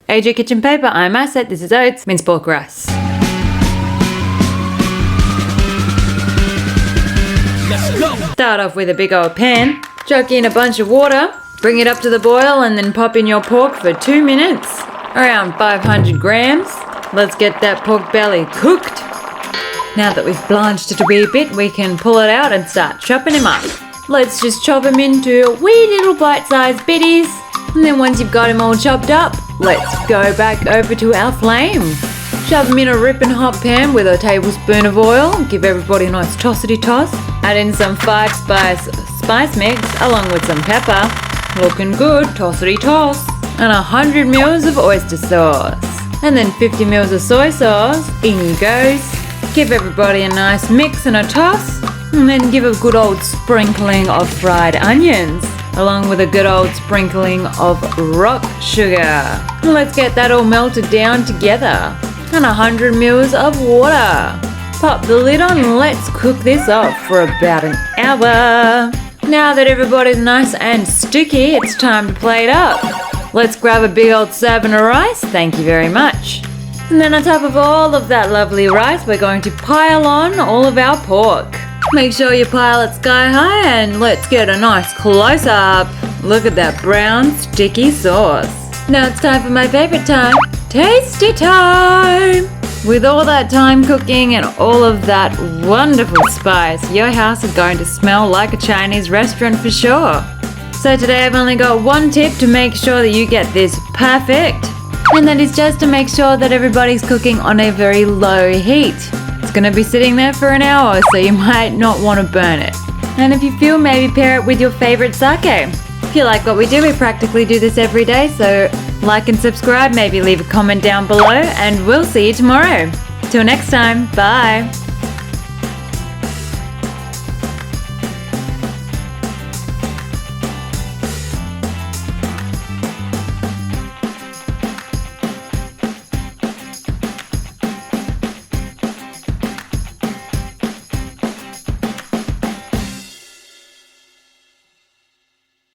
AJ Kitchen Paper, I'm Asset, this is oats, minced pork rice. Let's go! Start off with a big old pan, chuck in a bunch of water, bring it up to the boil and then pop in your pork for 2 minutes. Around 500 grams. Let's get that pork belly cooked. Now that we've blanched it a wee bit, we can pull it out and start chopping him up. Let's just chop him into wee little bite-sized bitties. And then once you've got him all chopped up, let's go back over to our flame. Shove him in a ripping hot pan with a tablespoon of oil. Give everybody a nice tossity toss. Add in some 5-spice mix along with some pepper. Looking good, tossity toss. And 100 mils of oyster sauce. And then 50 mils of soy sauce. In goes. Give everybody a nice mix and a toss. And then give a good old sprinkling of fried onions. Along with a good old sprinkling of rock sugar. Let's get that all melted down together. And 100 mils of water. Pop the lid on and let's cook this off for about an hour. Now that everybody's nice and sticky, it's time to plate up. Let's grab a big old serving of rice, thank you very much. And then on top of all of that lovely rice, we're going to pile on all of our pork. Make sure you pile it sky high and let's get a nice close up. Look at that brown sticky sauce. Now it's time for my favorite time, tasty time. With all that time cooking and all of that wonderful spice, your house is going to smell like a Chinese restaurant for sure. So today I've only got one tip to make sure that you get this perfect. And that is just to make sure that everybody's cooking on a very low heat. It's going to be sitting there for an hour, so you might not want to burn it. And if you feel, maybe pair it with your favorite sake. If you like what we do, we practically do this every day, so like and subscribe, maybe leave a comment down below, and we'll see you tomorrow. Till next time, bye!